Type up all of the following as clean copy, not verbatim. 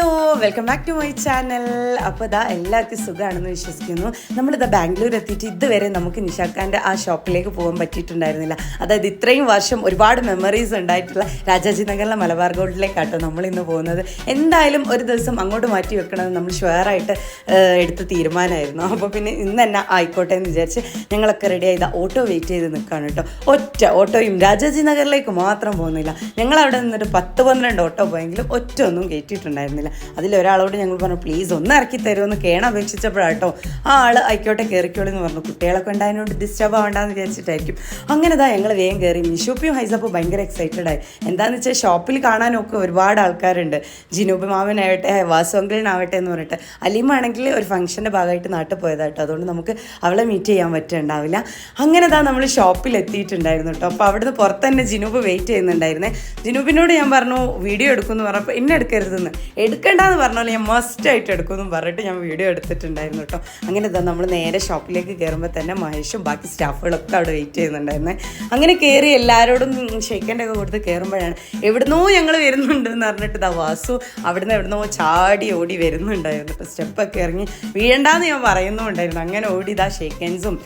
Hello, welcome back to my channel. അപ്പോൾ ഇതാ എല്ലാവർക്കും സുഖമാണെന്ന് വിശ്വസിക്കുന്നു. നമ്മളിതാ ബാംഗ്ലൂർ എത്തിയിട്ട് ഇതുവരെ നമുക്ക് നിഷാഖാൻ്റെ ആ ഷോപ്പിലേക്ക് പോകാൻ പറ്റിയിട്ടുണ്ടായിരുന്നില്ല. അതായത് ഇത്രയും വർഷം ഒരുപാട് മെമ്മറീസ് ഉണ്ടായിട്ടുള്ള രാജാജി നഗറിലെ മലബാർ ഗോൾഡിലേക്കാട്ടോ നമ്മളിന്ന് പോകുന്നത്. എന്തായാലും ഒരു ദിവസം അങ്ങോട്ട് മാറ്റി വെക്കണമെന്ന് നമ്മൾ ഷുവറായിട്ട് എടുത്ത തീരുമാനമായിരുന്നു. അപ്പോൾ പിന്നെ ഇന്ന് തന്നെ ആയിക്കോട്ടെ എന്ന് വിചാരിച്ച് ഞങ്ങളൊക്കെ റെഡി ആയത് ഓട്ടോ വെയിറ്റ് ചെയ്ത് നിൽക്കുകയാണ് കേട്ടോ. ഒറ്റ ഓട്ടോയും രാജാജി നഗറിലേക്ക് മാത്രം പോകുന്നില്ല. ഞങ്ങളവിടെ നിന്നിട്ട് 10-12 ഓട്ടോ പോയെങ്കിലും ഒറ്റ ഒന്നും കയറ്റിയിട്ടുണ്ടായിരുന്നില്ല. അതിലൊരാളോട് ഞങ്ങൾ പറഞ്ഞു, പ്ലീസ് ഒന്ന് ഇറക്കി തരുമെന്ന് അപേക്ഷിച്ചപ്പോഴാട്ടോ ആ ആൾ ആയിക്കോട്ടെ കയറിക്കോളി എന്ന് പറഞ്ഞു. കുട്ടികളൊക്കെ ഉണ്ടായതിനോട് ഡിസ്റ്റർബ് ആവേണ്ടെന്ന് വിചാരിച്ചിട്ടായിരിക്കും. അങ്ങനെ ഞങ്ങൾ വേഗം കയറി. മിഷുപ്പിയും ഹൈസപ്പും ഭയങ്കര എക്സൈറ്റഡ് ആയി. എന്താണെന്ന് വെച്ചാൽ ഷോപ്പിൽ കാണാനൊക്കെ ഒരുപാട് ആൾക്കാരുണ്ട്. ജിനൂബ് മാമനാവട്ടെ, വാസു അങ്കിളിനാവട്ടെ എന്ന് പറഞ്ഞിട്ട്. അലീമാണെങ്കിൽ ഒരു ഫംഗ്ഷൻ്റെ ഭാഗമായിട്ട് നാട്ടിൽ പോയതാട്ടോ, അതുകൊണ്ട് നമുക്ക് അവളെ മീറ്റ് ചെയ്യാൻ പറ്റുന്നുണ്ടാവില്ല. അങ്ങനെ നമ്മൾ ഷോപ്പിൽ എത്തിയിട്ടുണ്ടായിരുന്നു കേട്ടോ. അപ്പോൾ അവിടുന്ന് പുറത്ത് തന്നെ ജിനൂബ് വെയിറ്റ് ചെയ്യുന്നുണ്ടായിരുന്നേ. ജിനൂബിനോട് ഞാൻ പറഞ്ഞു വീഡിയോ എടുക്കുമെന്ന് പറഞ്ഞപ്പോൾ എന്നെ എടുക്കരുതെന്ന്. എടുക്കണ്ടെന്ന് പറഞ്ഞാൽ ഞാൻ മസ്റ്റായിട്ട് എടുക്കുമെന്നും പറഞ്ഞിട്ട് ഞാൻ വീഡിയോ എടുത്തിട്ടുണ്ടായിരുന്നു കേട്ടോ. അങ്ങനെ നമ്മൾ നേരെ ഷോപ്പിലേക്ക് കയറുമ്പോൾ തന്നെ മഹേഷും ബാക്കി സ്റ്റാഫുകളൊക്കെ അവിടെ വെയിറ്റ് ചെയ്യുന്നുണ്ടായിരുന്നേ. അങ്ങനെ കയറി എല്ലാവരോടും ഷെയ്ക്കൻ്റെ ഒക്കെ കൊടുത്ത് കയറുമ്പോഴാണ് എവിടുന്നോ ഞങ്ങൾ വരുന്നുണ്ടെന്ന് പറഞ്ഞിട്ട് വാസു അവിടുന്ന് എവിടുന്നോ ചാടി ഓടി വരുന്നുണ്ടായിരുന്നു കേട്ടോ. സ്റ്റെപ്പൊക്കെ ഇറങ്ങി വീഴണ്ടെന്ന് ഞാൻ പറയുന്നുണ്ടായിരുന്നു. അങ്ങനെ ഓടി ഷേക്കൻസും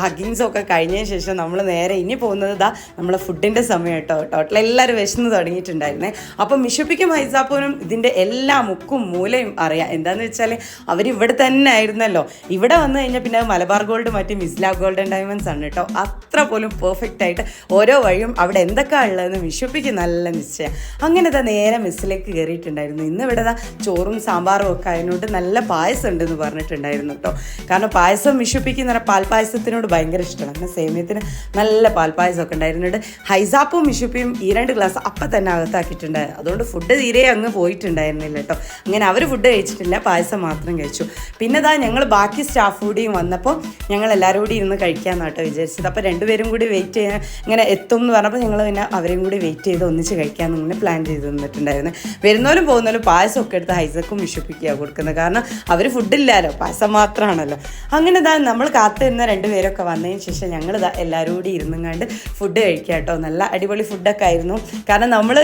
ഹഗ്ഗിങ്സും ഒക്കെ കഴിഞ്ഞതിന് ശേഷം നമ്മൾ നേരെ ഇനി പോകുന്നത് നമ്മളെ ഫുഡിൻ്റെ സമയം കേട്ടോ. ടോട്ടൽ എല്ലാവരും വിശന്ന് തുടങ്ങിയിട്ടുണ്ടായിരുന്നേ. അപ്പം മിഷുപ്പിക്കും ഹൈസാപ്പൂനും ഇതിൻ്റെ എല്ലാ മുക്കും മൂലയും അറിയാം. എന്താണെന്ന് വെച്ചാൽ അവരിവിടെ തന്നെ ആയിരുന്നല്ലോ. ഇവിടെ വന്നു കഴിഞ്ഞാൽ പിന്നെ മലബാർ ഗോൾഡ് മറ്റേ മിസ്ല ഗോൾഡൻ ഡയമണ്ട്സ് ആണ് കേട്ടോ. അത്ര പോലും പെർഫെക്റ്റ് ആയിട്ട് ഓരോ വഴിയും അവിടെ എന്തൊക്കെയാണ് ഉള്ളതെന്ന് മിഷുപ്പിക്ക് നല്ല നിശ്ചയം. അങ്ങനെ നേരെ മിസ്സിലേക്ക് കയറിയിട്ടുണ്ടായിരുന്നു. ഇന്ന് ഇവിടെ ചോറും സാമ്പാറും ഒക്കെ അതിനോട് നല്ല പായസം ഉണ്ടെന്ന് പറഞ്ഞിട്ടുണ്ടായിരുന്നു കേട്ടോ. കാരണം പായസം മിഷുപ്പിക്ക് എന്ന് പറഞ്ഞാൽ പാൽപ്പായസത്തിനോട് ഭയങ്കര ഇഷ്ടമാണ്. അങ്ങനെ സേമിയത്തിന് നല്ല പാൽപ്പായസമൊക്കെ ഉണ്ടായിരുന്നുണ്ട്. ഹൈസാപ്പും മിഷുപ്പിയും ഈ 2 ഗ്ലാസ് അപ്പം തന്നെ അകത്താക്കിയിട്ടുണ്ടായിരുന്നു. അതുകൊണ്ട് ഫുഡ് തീരെ അങ്ങ് പോയിട്ടുണ്ടായിരുന്നില്ല കേട്ടോ. അങ്ങനെ അവർ ഫുഡ് കഴിച്ചിട്ടില്ല, പായസം മാത്രം കഴിച്ചു. പിന്നെ ഞങ്ങൾ ബാക്കി സ്റ്റാഫ് കൂടിയും വന്നപ്പോൾ ഞങ്ങൾ എല്ലാവരും കൂടി ഇരുന്ന് കഴിക്കാമെന്നാട്ടോ വിചാരിച്ചത്. അപ്പോൾ 2 പേരും കൂടി വെയിറ്റ് ചെയ്യാൻ ഇങ്ങനെ എത്തും എന്ന് പറഞ്ഞപ്പോൾ ഞങ്ങൾ പിന്നെ അവരെയും കൂടി വെയിറ്റ് ചെയ്ത് ഒന്നിച്ച് കഴിക്കാമെന്ന് ഇങ്ങനെ പ്ലാൻ ചെയ്ത് നിന്നിട്ടുണ്ടായിരുന്നു. വരുന്നവരും പോകുന്നവരും പായസമൊക്കെ എടുത്ത് ഹൈസക്കും വിഷുപ്പിക്കുക കൊടുക്കുന്നത്. കാരണം അവർ ഫുഡില്ലല്ലോ, പായസം മാത്രമാണല്ലോ. അങ്ങനെ നമ്മൾ കാത്തിരുന്ന 2 പേരൊക്കെ വന്നതിന് ശേഷം ഞങ്ങൾ എല്ലാവരും കൂടി ഇരുന്നുങ്ങാണ്ട് ഫുഡ് കഴിക്കുക കേട്ടോ. നല്ല അടിപൊളി ഫുഡൊക്കെ ആയിരുന്നു. കാരണം നമ്മൾ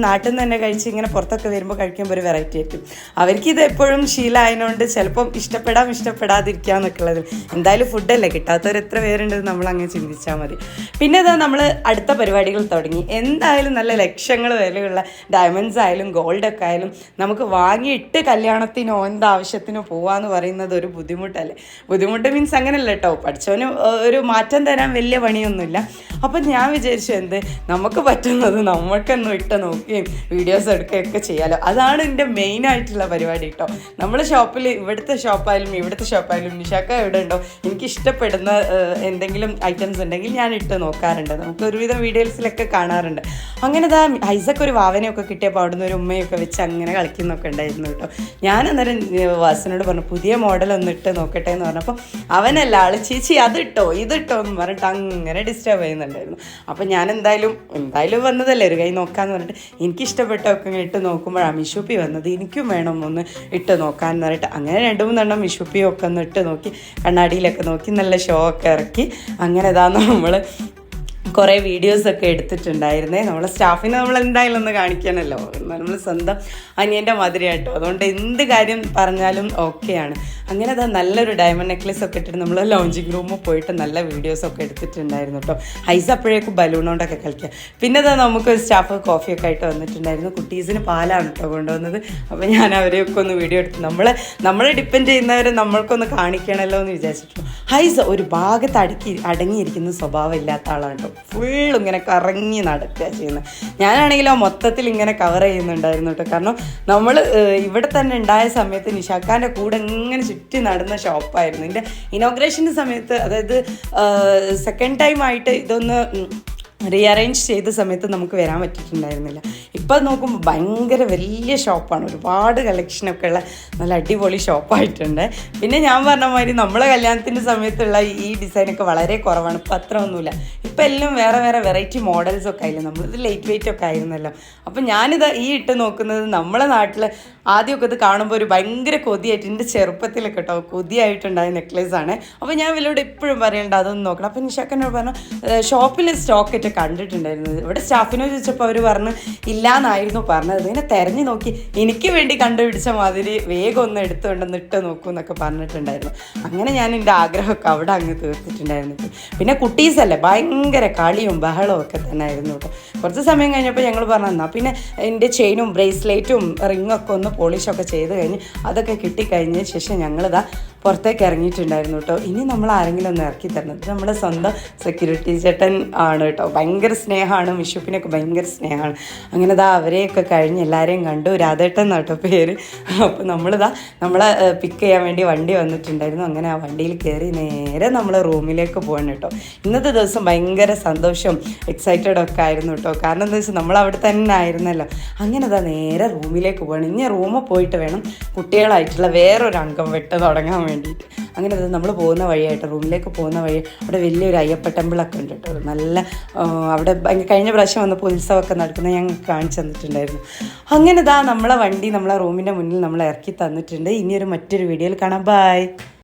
നാട്ടിൽ നിന്ന് തന്നെ കഴിച്ച് ഇങ്ങനെ പുറത്തൊക്കെ വരുമ്പോൾ കഴിക്കുമ്പോൾ ഒരു വെറൈറ്റി ആയിരിക്കും. അവർക്കിത് എപ്പോഴും ശീലമായതുകൊണ്ട് ചിലപ്പം ഇഷ്ടപ്പെടാതിരിക്കാന്നൊക്കെ ഉള്ളത്. എന്തായാലും ഫുഡല്ലേ, കിട്ടാത്തവർ എത്ര പേരുണ്ടെന്ന് നമ്മൾ അങ്ങനെ ചിന്തിച്ചാൽ മതി. പിന്നെ നമ്മൾ അടുത്ത പരിപാടികൾ തുടങ്ങി. എന്തായാലും നല്ല ലക്ഷങ്ങൾ വിലയുള്ള ഡയമണ്ട്സ് ആയാലും ഗോൾഡൊക്കെ ആയാലും നമുക്ക് വാങ്ങിയിട്ട് കല്യാണത്തിനോ എന്താവശ്യത്തിനോ പോവാന്ന് പറയുന്നത് ഒരു ബുദ്ധിമുട്ടല്ലേ. ബുദ്ധിമുട്ട് മീൻസ് അങ്ങനെയല്ല കേട്ടോ, പഠിച്ചവന് ഒരു മാറ്റം തരാൻ വലിയ പണിയൊന്നുമില്ല. അപ്പം ഞാൻ വിചാരിച്ചു നമുക്ക് പറ്റുന്നത് നമ്മൾക്കൊന്നും ഇട്ട് നോക്കുകയും വീഡിയോസ് എടുക്കുകയൊക്കെ ചെയ്യാമല്ലോ. അതാണ് എൻ്റെ മെയിനായിട്ടുള്ള പരിപാടി കേട്ടോ. നമ്മൾ ഷോപ്പിൽ ഇവിടുത്തെ ഷോപ്പായാലും നിഷാക്ക എവിടെ ഉണ്ടോ എനിക്ക് ഇഷ്ടപ്പെടുന്ന എന്തെങ്കിലും ഐറ്റംസ് ഉണ്ടെങ്കിൽ ഞാൻ ഇട്ട് നോക്കാറുണ്ട്. നമുക്ക് ഒരുവിധം വീഡിയോസിലൊക്കെ കാണാറുണ്ട്. അങ്ങനെ ഐസക്ക് ഒരു വാവനെയൊക്കെ കിട്ടിയപ്പോൾ അവിടുന്ന് ഒരു ഉമ്മയൊക്കെ വെച്ച് അങ്ങനെ കളിക്കുന്നൊക്കെ ഉണ്ടായിരുന്നു കേട്ടോ. ഞാൻ അന്നേരം വാസനോട് പറഞ്ഞു പുതിയ മോഡൽ ഒന്ന് ഇട്ട് നോക്കട്ടെ എന്ന് പറഞ്ഞപ്പോൾ അവനല്ല ആള് ചേച്ചി ഇതിട്ടോ എന്ന് പറഞ്ഞിട്ട് അങ്ങനെ ഡിസ്റ്റർബ് ചെയ്യുന്നുണ്ടായിരുന്നു. അപ്പം ഞാൻ എന്തായാലും വന്നതല്ലേ ഒരു കൈ നോക്കാമെന്ന് പറഞ്ഞിട്ട് എനിക്കിഷ്ടപ്പെട്ടൊക്കെ ഇട്ട് നോക്കുമ്പോഴാണ് മിഷുപ്പി വന്നത്. എനിക്കും വേണം ഒന്ന് ഇട്ട് നോക്കാമെന്ന് പറഞ്ഞിട്ട് അങ്ങനെ 2-3 മിഷുപ്പിയും ഒക്കെ ഒന്ന് ഇട്ട് നോക്കി, കണ്ണാടിയിലൊക്കെ നോക്കി നല്ല ഷോ ഒക്കെ ഇറക്കി. അങ്ങനെ നമ്മൾ കുറേ വീഡിയോസൊക്കെ എടുത്തിട്ടുണ്ടായിരുന്നേ. നമ്മളെ സ്റ്റാഫിനെ നമ്മൾ എന്തായാലും ഒന്ന് കാണിക്കാനല്ലോ, നമ്മൾ സ്വന്തം അനിയൻ്റെ മാതിരി കേട്ടോ. അതുകൊണ്ട് എന്ത് കാര്യം പറഞ്ഞാലും ഓക്കെയാണ്. അങ്ങനെ നല്ലൊരു ഡയമണ്ട് നെക്ലേസ് ഒക്കെ ഇട്ടിട്ട് നമ്മൾ ലോഞ്ചിങ് റൂമിൽ പോയിട്ട് നല്ല വീഡിയോസൊക്കെ എടുത്തിട്ടുണ്ടായിരുന്നു കേട്ടോ. ഹൈസ് അപ്പോഴേക്കും ബലൂണോണ്ടൊക്കെ കളിക്കുക. പിന്നെ നമുക്ക് സ്റ്റാഫ് കോഫിയൊക്കെ ആയിട്ട് വന്നിട്ടുണ്ടായിരുന്നു. കുട്ടീസിന് പാലാണ് കേട്ടോ കൊണ്ടുവന്നത്. അപ്പോൾ ഞാൻ അവരെയൊക്കെ ഒന്ന് വീഡിയോ എടുത്ത് നമ്മളെ ഡിപ്പെൻഡ് ചെയ്യുന്നവരെ നമ്മൾക്കൊന്ന് കാണിക്കണമല്ലോ എന്ന് വിചാരിച്ചിട്ടു. ഹൈസ് ഒരു ഭാഗത്ത് അടങ്ങിയിരിക്കുന്ന സ്വഭാവം ഇല്ലാത്ത ആളാണ് കേട്ടോ. ഫുള്ളും ഇങ്ങനെ കറങ്ങി നടക്കുക ചെയ്യുന്നത്. ഞാനാണെങ്കിലോ മൊത്തത്തിൽ ഇങ്ങനെ കവർ ചെയ്യുന്നുണ്ടായിരുന്നു കേട്ടോ. കാരണം നമ്മൾ ഇവിടെ തന്നെ ഉണ്ടായ സമയത്ത് നിഷാക്കാൻ്റെ കൂടെ ഇങ്ങനെ ചുറ്റി നടന്ന ഷോപ്പായിരുന്നു. ഇതിൻ്റെ ഇനോഗ്രേഷൻ്റെ സമയത്ത്, അതായത് സെക്കൻഡ് ടൈം ആയിട്ട് ഇതൊന്ന് റീഅറേഞ്ച് ചെയ്ത സമയത്ത് നമുക്ക് വരാൻ പറ്റിയിട്ടുണ്ടായിരുന്നില്ല. ഇപ്പം നോക്കുമ്പോൾ ഭയങ്കര വലിയ ഷോപ്പാണ്, ഒരുപാട് കളക്ഷനൊക്കെ ഉള്ള നല്ല അടിപൊളി ഷോപ്പായിട്ടുണ്ട്. പിന്നെ ഞാൻ പറഞ്ഞ മാതിരി നമ്മളെ കല്യാണത്തിൻ്റെ സമയത്തുള്ള ഈ ഡിസൈനൊക്കെ വളരെ കുറവാണ്. ഇപ്പം അത്ര ഒന്നുമില്ല. ഇപ്പം എല്ലാം വേറെ വെറൈറ്റി മോഡൽസൊക്കെ ആയില്ല. നമ്മളിത് ലൈറ്റ് വെയിറ്റ് ഒക്കെ ആയിരുന്നല്ലോ. അപ്പം ഞാനിത് ഇട്ട് നോക്കുന്നത് നമ്മളെ നാട്ടിൽ ആദ്യമൊക്കെ ഇത് കാണുമ്പോൾ ഒരു ഭയങ്കര കൊതിയായിട്ട്, എൻ്റെ ചെറുപ്പത്തിലൊക്കെ കേട്ടോ കൊതിയായിട്ടുണ്ടായ നെക്ലേസാണ്. അപ്പോൾ ഞാൻ ഇവരോട് എപ്പോഴും പറയേണ്ട അതൊന്നും നോക്കണം. അപ്പം നിഷാക്കനോട് പറഞ്ഞു ഷോപ്പിൽ സ്റ്റോക്ക് പോയിട്ട് കണ്ടിട്ടുണ്ടായിരുന്നത്. ഇവിടെ സ്റ്റാഫിനോട് ചോദിച്ചപ്പോൾ അവർ പറഞ്ഞു ഇല്ലയെന്നായിരുന്നു പറഞ്ഞത്. ഇങ്ങനെ തിരഞ്ഞു നോക്കി എനിക്ക് വേണ്ടി കണ്ടുപിടിച്ച മാതിരി വേഗം ഒന്ന് എടുത്തുകൊണ്ടെന്ന് ഇട്ട് നോക്കൂ എന്നൊക്കെ പറഞ്ഞിട്ടുണ്ടായിരുന്നു. അങ്ങനെ ഞാൻ എൻ്റെ ആഗ്രഹമൊക്കെ അവിടെ അങ്ങ് തീർത്തിട്ടുണ്ടായിരുന്നു. പിന്നെ കുട്ടീസല്ലേ, ഭയങ്കര കളിയും ബഹളവും ഒക്കെ തന്നെ ആയിരുന്നു കേട്ടോ. കുറച്ച് സമയം കഴിഞ്ഞപ്പോൾ ഞങ്ങൾ പറഞ്ഞു എന്നാൽ പിന്നെ എൻ്റെ ചെയിനും ബ്രേസ്ലെറ്റും റിങ്ങൊക്കെ ഒന്ന് പോളിഷൊക്കെ ചെയ്ത് കഴിഞ്ഞ് അതൊക്കെ കിട്ടിക്കഴിഞ്ഞതിന് ശേഷം ഞങ്ങളിതാ പുറത്തേക്ക് ഇറങ്ങിയിട്ടുണ്ടായിരുന്നു കേട്ടോ. ഇനി നമ്മൾ ആരെങ്കിലും ഒന്ന് ഇറക്കി തരണം. ഇത് നമ്മുടെ സ്വന്തം സെക്യൂരിറ്റി ചേട്ടൻ ആണ് കേട്ടോ. ഭയങ്കര സ്നേഹമാണ്, വിഷുപ്പിനൊക്കെ ഭയങ്കര സ്നേഹമാണ്. അങ്ങനെ ഇതാ അവരെയൊക്കെ കഴിഞ്ഞ് എല്ലാവരെയും കണ്ടു. രാധേട്ടൻ എന്നാട്ടോ പേര്. അപ്പോൾ നമ്മളിതാ നമ്മളെ പിക്ക് ചെയ്യാൻ വേണ്ടി വണ്ടി വന്നിട്ടുണ്ടായിരുന്നു. അങ്ങനെ ആ വണ്ടിയിൽ കയറി നേരെ നമ്മൾ റൂമിലേക്ക് പോകണം കേട്ടോ. ഇന്നത്തെ ദിവസം ഭയങ്കര സന്തോഷവും എക്സൈറ്റഡ് ഒക്കെ ആയിരുന്നു കേട്ടോ. കാരണം എന്താ വെച്ചാൽ നമ്മൾ അവിടെ തന്നെ ആയിരുന്നല്ലോ. അങ്ങനെ ഇതാ നേരെ റൂമിലേക്ക് പോകണം. ഇനി റൂമിൽ പോയിട്ട് വേണം കുട്ടികളായിട്ടുള്ള വേറൊരു അംഗം വെട്ട് തുടങ്ങാൻ വേണ്ടിയിട്ട്. അങ്ങനെ അത് നമ്മൾ പോകുന്ന വഴിയായിട്ട് റൂമിലേക്ക് പോകുന്ന വഴി അവിടെ വലിയൊരു അയ്യപ്പ ടെമ്പിളൊക്കെ ഉണ്ട് കേട്ടോ. നല്ല അവിടെ കഴിഞ്ഞ പ്രാവശ്യം വന്നപ്പോൾ ഉത്സവമൊക്കെ നടക്കുന്നത് ഞങ്ങൾക്ക് കാണിച്ചു തന്നിട്ടുണ്ടായിരുന്നു. അങ്ങനെ നമ്മളെ വണ്ടി നമ്മളെ റൂമിൻ്റെ മുന്നിൽ നമ്മളെ ഇറക്കി തന്നിട്ടുണ്ട്. ഇനിയൊരു മറ്റൊരു വീഡിയോയിൽ കാണാം. ബൈ.